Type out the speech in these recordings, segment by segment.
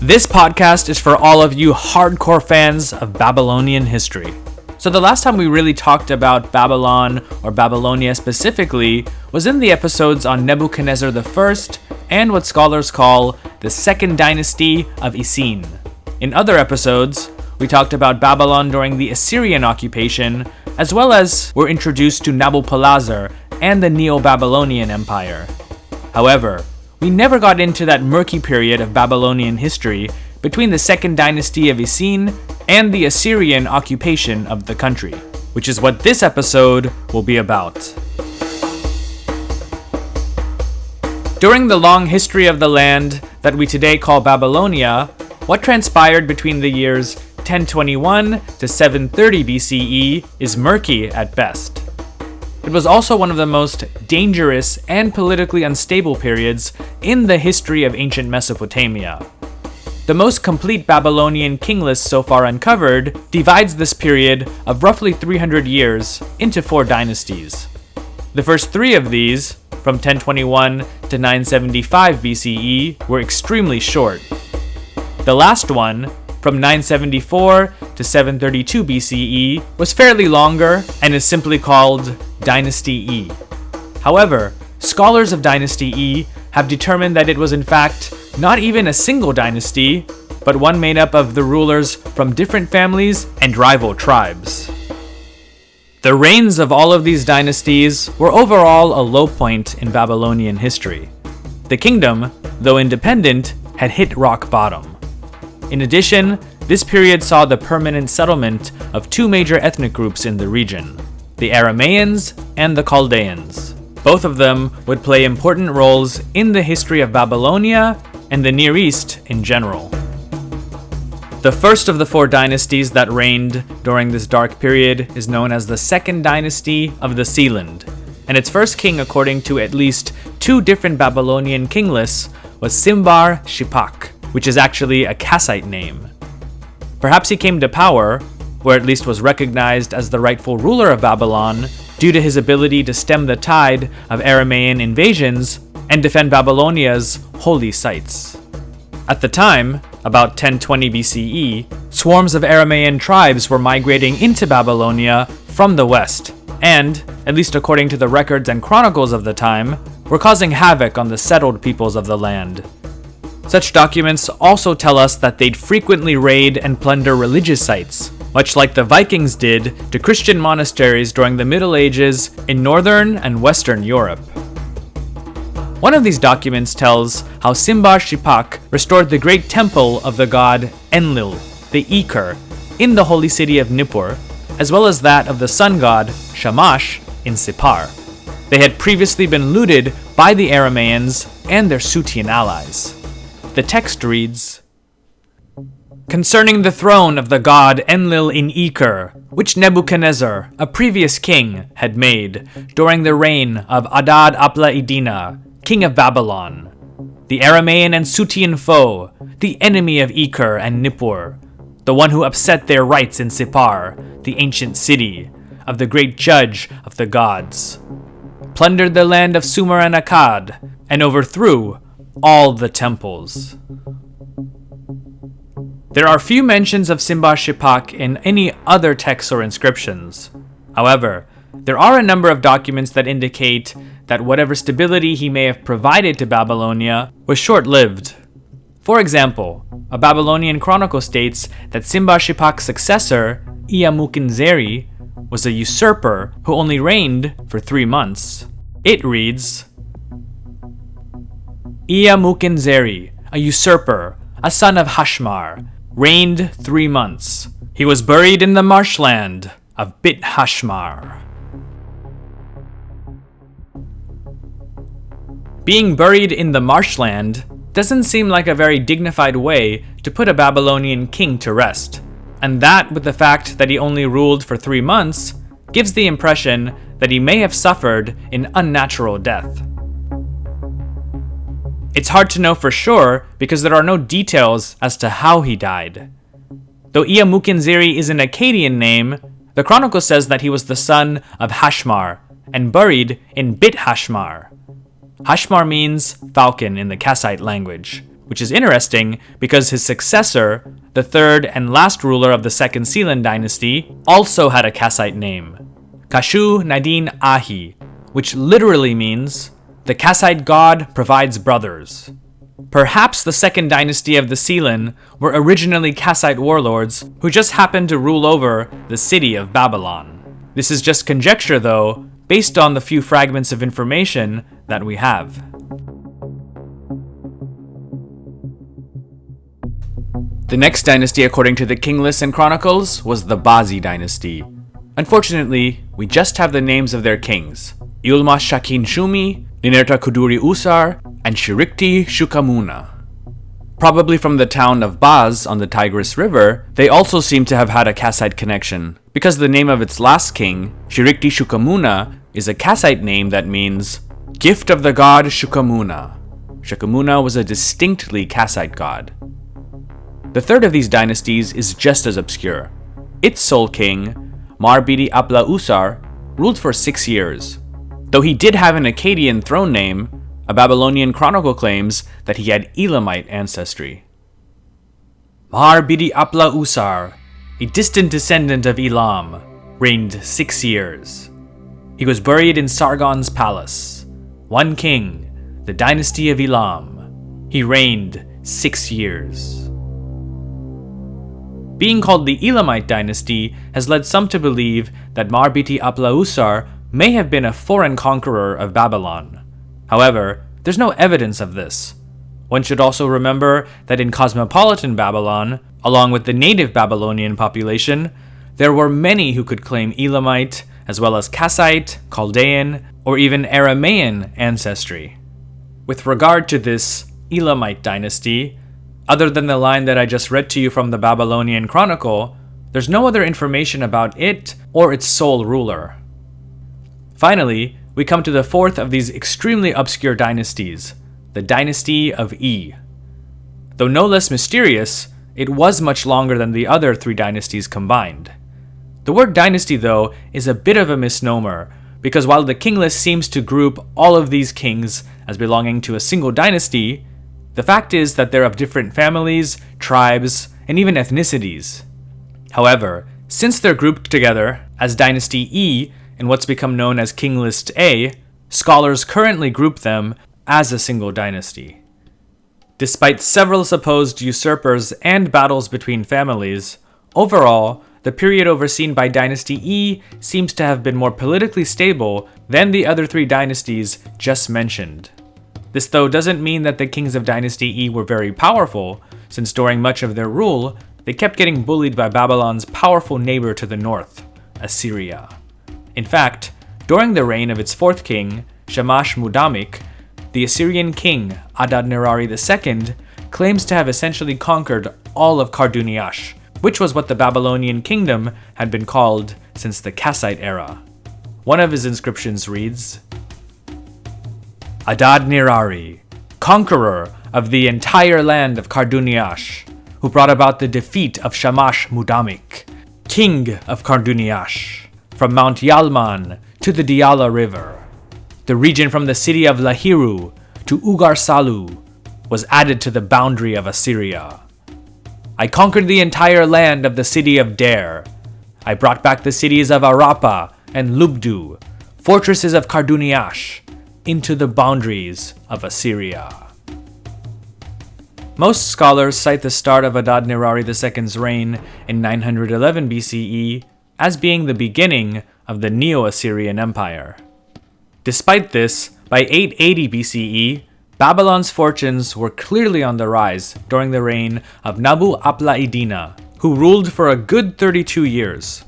This podcast is for all of you hardcore fans of Babylonian history. So the last time we really talked about Babylon, or Babylonia specifically, was in the episodes on Nebuchadnezzar I and what scholars call the Second Dynasty of Isin. In other episodes, we talked about Babylon during the Assyrian occupation, as well as were introduced to Nabopolassar and the Neo-Babylonian Empire. However, we never got into that murky period of Babylonian history between the Second Dynasty of Isin and the Assyrian occupation of the country, which is what this episode will be about. During the long history of the land that we today call Babylonia, what transpired between the years 1021 to 730 BCE is murky at best. It was also one of the most dangerous and politically unstable periods in the history of ancient Mesopotamia. The most complete Babylonian king list so far uncovered divides this period of roughly 300 years into 4 dynasties. The first 3 of these, from 1021 to 975 BCE, were extremely short. The last one, from 974 to 732 BCE, was fairly longer and is simply called Dynasty E. However, scholars of Dynasty E have determined that it was in fact not even a single dynasty, but one made up of the rulers from different families and rival tribes. The reigns of all of these dynasties were overall a low point in Babylonian history. The kingdom, though independent, had hit rock bottom. In addition, this period saw the permanent settlement of 2 major ethnic groups in the region, the Aramaeans and the Chaldeans. Both of them would play important roles in the history of Babylonia and the Near East in general. The first of the 4 dynasties that reigned during this dark period is known as the Second Dynasty of the Sealand, and its first king, according to at least 2 different Babylonian king lists, was Simbar-Shipak, which is actually a Kassite name. Perhaps he came to power, or at least was recognized as the rightful ruler of Babylon, due to his ability to stem the tide of Aramaean invasions and defend Babylonia's holy sites. At the time, about 1020 BCE, swarms of Aramaean tribes were migrating into Babylonia from the west, and, at least according to the records and chronicles of the time, were causing havoc on the settled peoples of the land. Such documents also tell us that they'd frequently raid and plunder religious sites, much like the Vikings did to Christian monasteries during the Middle Ages in Northern and Western Europe. One of these documents tells how Simbar-Shipak restored the great temple of the god Enlil, the Eker, in the holy city of Nippur, as well as that of the sun god Shamash in Sippar. They had previously been looted by the Aramaeans and their Sutian allies. The text reads, "Concerning the throne of the god Enlil in Eker, which Nebuchadnezzar, a previous king, had made during the reign of Adad-apla-iddina, king of Babylon, the Aramaean and Sutian foe, the enemy of Eker and Nippur, the one who upset their rights in Sippar, the ancient city of the great judge of the gods, plundered the land of Sumer and Akkad, and overthrew all the temples." There are few mentions of Simbar-Shipak in any other texts or inscriptions. However, there are a number of documents that indicate that whatever stability he may have provided to Babylonia was short-lived. For example, a Babylonian chronicle states that Simbar-Shipak's successor, Ea-Mukinzeri, was a usurper who only reigned for 3 months. It reads, "Ea-Mukinzeri, a usurper, a son of Hashmar, reigned 3 months. He was buried in the marshland of Bit Hashmar." Being buried in the marshland doesn't seem like a very dignified way to put a Babylonian king to rest, and that, with the fact that he only ruled for 3 months, gives the impression that he may have suffered an unnatural death. It's hard to know for sure because there are no details as to how he died. Though Ea-Mukinzeri is an Akkadian name, the chronicle says that he was the son of Hashmar and buried in Bit Hashmar. Hashmar means falcon in the Kassite language, which is interesting because his successor, the third and last ruler of the Second Sealand dynasty, also had a Kassite name, Kashu Nadin Ahi, which literally means, the Kassite god provides brothers. Perhaps the Second Dynasty of the Sealand were originally Kassite warlords who just happened to rule over the city of Babylon. This is just conjecture though, based on the few fragments of information that we have. The next dynasty according to the king lists and chronicles was the Bazi Dynasty. Unfortunately, we just have the names of their kings, Yulma Shakin Shumi, Ninerta Kuduri Usar, and Shirikti Shukamuna. Probably from the town of Baz on the Tigris River, they also seem to have had a Kassite connection, because the name of its last king, Shirikti Shukamuna, is a Kassite name that means gift of the god Shukamuna. Shukamuna was a distinctly Kassite god. The third of these dynasties is just as obscure. Its sole king, Mar-Bidi Apla Usar, ruled for 6 years. Though he did have an Akkadian throne name, a Babylonian chronicle claims that he had Elamite ancestry. Mar-Bidi Apla Usar, a distant descendant of Elam, reigned 6 years. He was buried in Sargon's palace. One king, the Dynasty of Elam. He reigned 6 years. Being called the Elamite Dynasty has led some to believe that Mar-Bidi Apla Usar may have been a foreign conqueror of Babylon. However, there's no evidence of this. One should also remember that in cosmopolitan Babylon, along with the native Babylonian population, there were many who could claim Elamite, as well as Kassite, Chaldean, or even Aramaean ancestry. With regard to this Elamite dynasty, other than the line that I just read to you from the Babylonian Chronicle, there's no other information about it or its sole ruler. Finally, we come to the fourth of these extremely obscure dynasties, the Dynasty of E. Though no less mysterious, it was much longer than the other 3 dynasties combined. The word dynasty, though, is a bit of a misnomer, because while the king list seems to group all of these kings as belonging to a single dynasty, the fact is that they're of different families, tribes, and even ethnicities. However, since they're grouped together as Dynasty E in what's become known as King List A, scholars currently group them as a single dynasty. Despite several supposed usurpers and battles between families, overall, the period overseen by Dynasty E seems to have been more politically stable than the other 3 dynasties just mentioned. This, though, doesn't mean that the kings of Dynasty E were very powerful, since during much of their rule, they kept getting bullied by Babylon's powerful neighbor to the north, Assyria. In fact, during the reign of its 4th king, Shamash Mudamik, the Assyrian king Adad-nirari II claims to have essentially conquered all of Karduniash, which was what the Babylonian kingdom had been called since the Kassite era. One of his inscriptions reads, Adad-nirari, conqueror of the entire land of Karduniash, who brought about the defeat of Shamash Mudamik, king of Karduniash, from Mount Yalman to the Diyala River. The region from the city of Lahiru to Ugar-Salu was added to the boundary of Assyria. I conquered the entire land of the city of Der. I brought back the cities of Arapa and Lubdu, fortresses of Karduniash, into the boundaries of Assyria. Most scholars cite the start of Adad-nirari II's reign in 911 BCE as being the beginning of the Neo-Assyrian Empire. Despite this, by 880 BCE, Babylon's fortunes were clearly on the rise during the reign of Nabu-apla-iddina, who ruled for a good 32 years.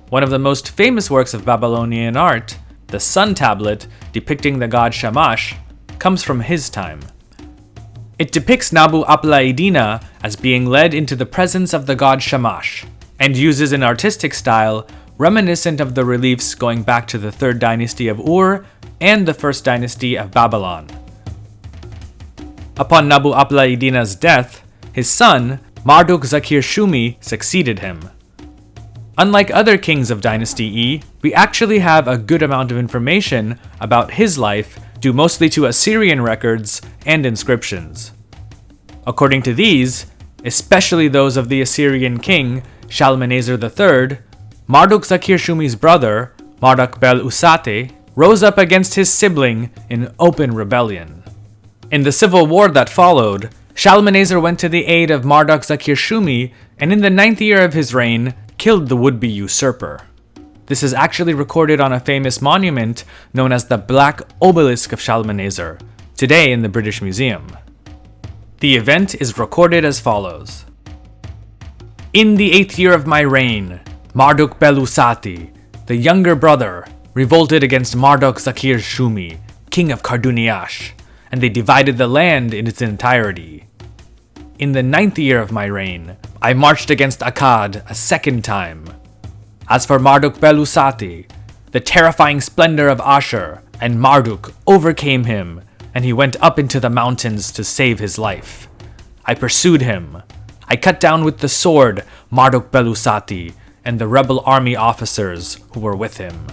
One of the most famous works of Babylonian art, the Sun Tablet depicting the god Shamash, comes from his time. It depicts Nabu-apla-iddina as being led into the presence of the god Shamash, and uses an artistic style reminiscent of the reliefs going back to the 3rd dynasty of Ur and the 1st dynasty of Babylon. Upon Nabu-apla-iddina's death, his son, Marduk-Zakir-Shumi, succeeded him. Unlike other kings of Dynasty E, we actually have a good amount of information about his life due mostly to Assyrian records and inscriptions. According to these, especially those of the Assyrian king Shalmaneser III, Marduk-Zakir-Shumi's brother, Marduk-bel-Usate, rose up against his sibling in open rebellion. In the civil war that followed, Shalmaneser went to the aid of Marduk-Zakir-Shumi, and in the 9th year of his reign, killed the would-be usurper. This is actually recorded on a famous monument known as the Black Obelisk of Shalmaneser, today in the British Museum. The event is recorded as follows. In the 8th year of my reign, Marduk-bel-Usati, the younger brother, revolted against Marduk-Zakir-Shumi, king of Karduniash, and they divided the land in its entirety. In the 9th year of my reign, I marched against Akkad a second time. As for Marduk-bel-Usati, the terrifying splendor of Ashur and Marduk overcame him, and he went up into the mountains to save his life. I pursued him. I cut down with the sword Marduk-bel-Usati and the rebel army officers who were with him.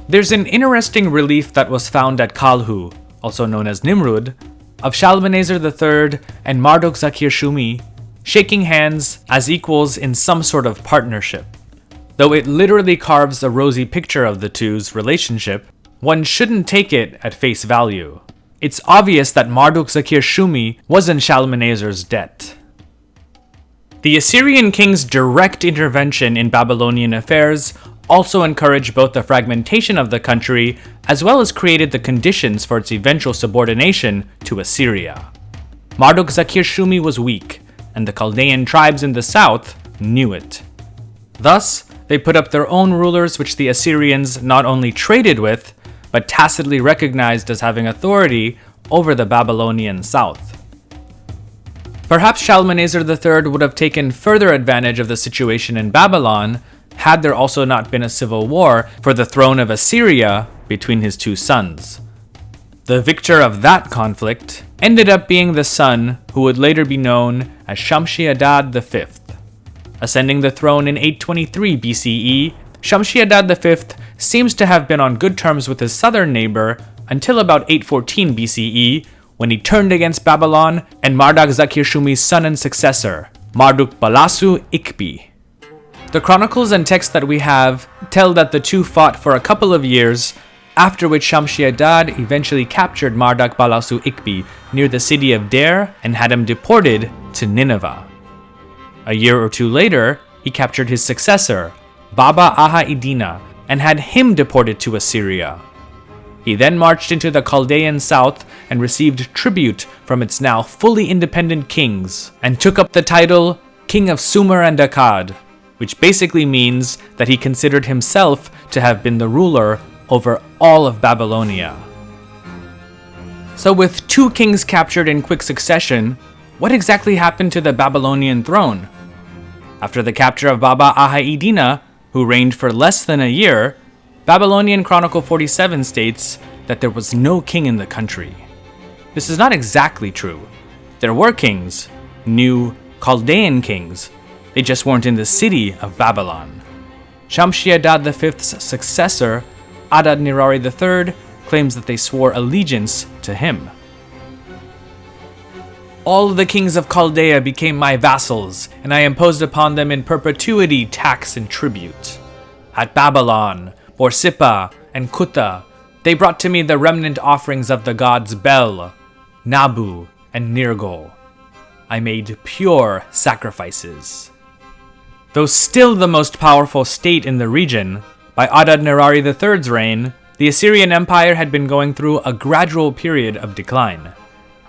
There's an interesting relief that was found at Kalhu, also known as Nimrud, of Shalmaneser III and Marduk-Zakir-Shumi shaking hands as equals in some sort of partnership. Though it literally carves a rosy picture of the two's relationship, one shouldn't take it at face value. It's obvious that Marduk-Zakir-Shumi was in Shalmaneser's debt. The Assyrian king's direct intervention in Babylonian affairs also encouraged both the fragmentation of the country as well as created the conditions for its eventual subordination to Assyria. Marduk-Zakir-Shumi was weak, and the Chaldean tribes in the south knew it. Thus, they put up their own rulers which the Assyrians not only traded with, but tacitly recognized as having authority over the Babylonian south. Perhaps Shalmaneser III would have taken further advantage of the situation in Babylon had there also not been a civil war for the throne of Assyria between his two sons. The victor of that conflict ended up being the son who would later be known as Shamshi-Adad V. Ascending the throne in 823 BCE, Shamshi-Adad V seems to have been on good terms with his southern neighbor until about 814 BCE, when he turned against Babylon and Marduk-Zakir-Shumi's son and successor, Marduk-Balassu Ikbi. The chronicles and texts that we have tell that the two fought for a couple of years, after which Shamshi-Adad eventually captured Marduk-Balassu Ikbi near the city of Der and had him deported to Nineveh. A year or two later, he captured his successor, Baba-Aha-Iddina, and had him deported to Assyria. He then marched into the Chaldean south and received tribute from its now fully independent kings, and took up the title King of Sumer and Akkad, which basically means that he considered himself to have been the ruler over all of Babylonia. So with two kings captured in quick succession, what exactly happened to the Babylonian throne? After the capture of Baba-Aha-Iddina, who reigned for less than a year, Babylonian Chronicle 47 states that there was no king in the country. This is not exactly true. There were kings, new Chaldean kings. They just weren't in the city of Babylon. Shamshi-Adad V's successor, Adad-Nirari III, claims that they swore allegiance to him. All the kings of Chaldea became my vassals, and I imposed upon them in perpetuity tax and tribute. At Babylon, Borsippa, and Kutha, they brought to me the remnant offerings of the gods Bel, Nabu, and Nirgal. I made pure sacrifices. Though still the most powerful state in the region, by Adad-Nirari III's reign, the Assyrian Empire had been going through a gradual period of decline.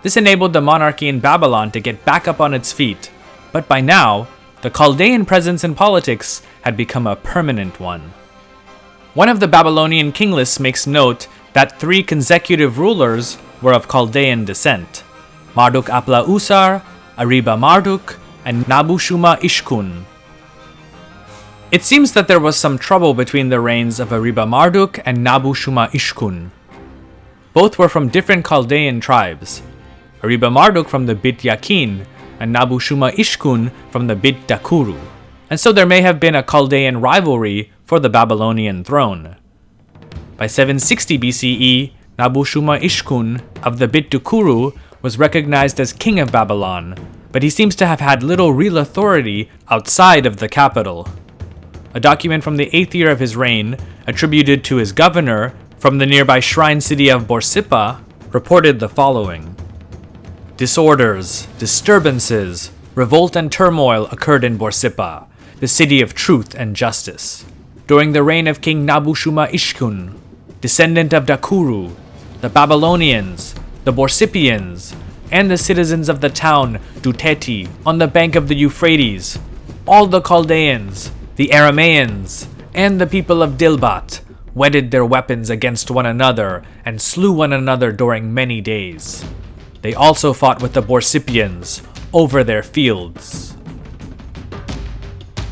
This enabled the monarchy in Babylon to get back up on its feet, but by now, the Chaldean presence in politics had become a permanent one. One of the Babylonian king lists makes note that 3 consecutive rulers were of Chaldean descent: Marduk-Apla-Usar, Ariba-Marduk, and Nabu-Shuma-Ishkun. It seems that there was some trouble between the reigns of Ariba-Marduk and Nabu-Shuma-Ishkun. Both were from different Chaldean tribes, Ariba-Marduk from the Bit Yakin, and Nabu-Shuma-Ishkun from the Bit Dakuru, and so there may have been a Chaldean rivalry for the Babylonian throne. By 760 BCE, Nabu-shuma-ishkun of the Bit-Dukuru was recognized as king of Babylon, but he seems to have had little real authority outside of the capital. A document from the 8th year of his reign, attributed to his governor from the nearby shrine city of Borsippa, reported the following. Disorders, disturbances, revolt and turmoil occurred in Borsippa, the city of truth and justice, during the reign of King Nabu-shuma-ishkun, descendant of Dakuru, the Babylonians, the Borsippians, and the citizens of the town Duteti on the bank of the Euphrates, all the Chaldeans, the Aramaeans, and the people of Dilbat, whetted their weapons against one another and slew one another during many days. They also fought with the Borsippians over their fields.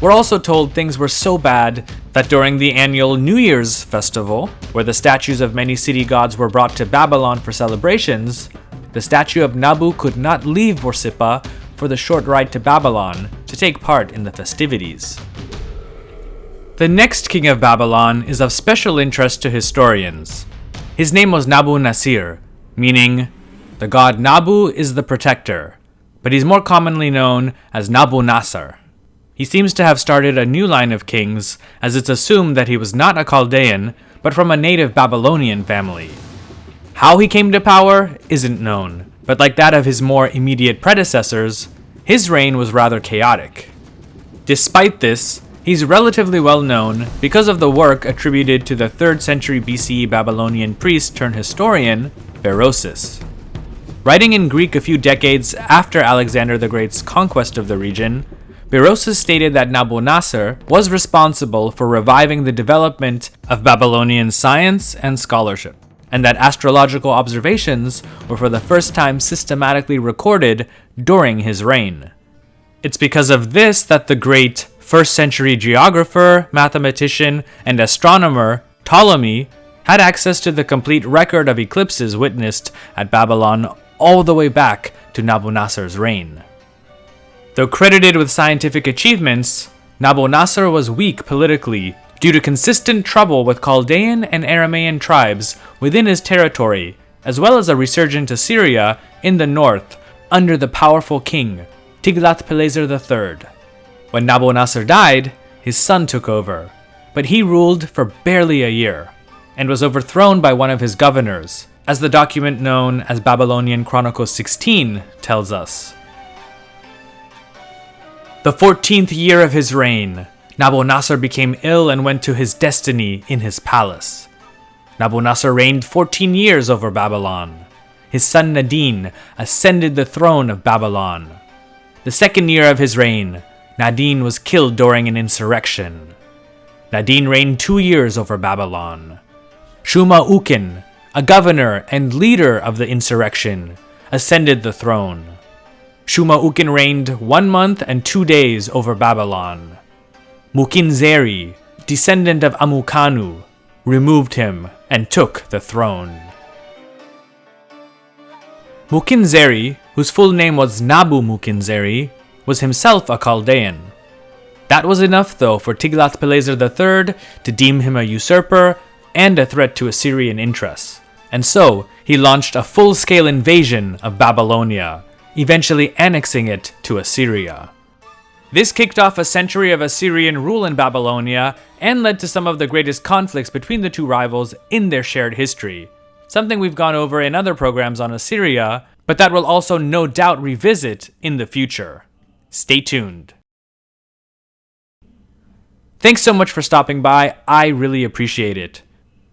We're also told things were so bad that during the annual New Year's festival, where the statues of many city gods were brought to Babylon for celebrations, the statue of Nabu could not leave Borsippa for the short ride to Babylon to take part in the festivities. The next king of Babylon is of special interest to historians. His name was Nabu-Nasir, meaning, the god Nabu is the protector, but he's more commonly known as Nabu-Nasar. He seems to have started a new line of kings, as it's assumed that he was not a Chaldean, but from a native Babylonian family. How he came to power isn't known, but like that of his more immediate predecessors, his reign was rather chaotic. Despite this, he's relatively well known because of the work attributed to the 3rd century BCE Babylonian priest turned historian, Berosus. Writing in Greek a few decades after Alexander the Great's conquest of the region, Berosus stated that Nabu-Nasir was responsible for reviving the development of Babylonian science and scholarship, and that astrological observations were for the first time systematically recorded during his reign. It's because of this that the great 1st century geographer, mathematician, and astronomer Ptolemy had access to the complete record of eclipses witnessed at Babylon all the way back to Nabu-Nasir's reign. Though credited with scientific achievements, Nabu-Nasir was weak politically due to consistent trouble with Chaldean and Aramaean tribes within his territory, as well as a resurgent Assyria in the north under the powerful king Tiglath-Pileser III. When Nabu-Nasir died, his son took over, but he ruled for barely a year and was overthrown by one of his governors, as the document known as Babylonian Chronicles 16 tells us. The 14th year of his reign, Nabu-Nasir became ill and went to his destiny in his palace. Nabu-Nasir reigned 14 years over Babylon. His son Nadin ascended the throne of Babylon. The 2nd year of his reign, Nadin was killed during an insurrection. Nadin reigned 2 years over Babylon. Shuma-Ukin, a governor and leader of the insurrection, ascended the throne. Shuma-Ukin reigned 1 month and 2 days over Babylon. Mukinzeri, descendant of Amukanu, removed him and took the throne. Mukinzeri, whose full name was Nabu-Mukinzeri, was himself a Chaldean. That was enough, though, for Tiglath-Pileser III to deem him a usurper and a threat to Assyrian interests, and so he launched a full-scale invasion of Babylonia, eventually annexing it to Assyria. This kicked off a century of Assyrian rule in Babylonia and led to some of the greatest conflicts between the two rivals in their shared history, something we've gone over in other programs on Assyria, but that we'll also no doubt revisit in the future. Stay tuned. Thanks so much for stopping by. I really appreciate it.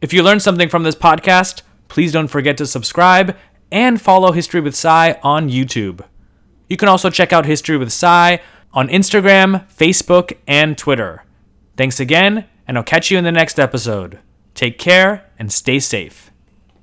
If you learned something from this podcast, please don't forget to subscribe and follow History with Sai on YouTube. You can also check out History with Sai on Instagram, Facebook, and Twitter. Thanks again, and I'll catch you in the next episode. Take care and stay safe.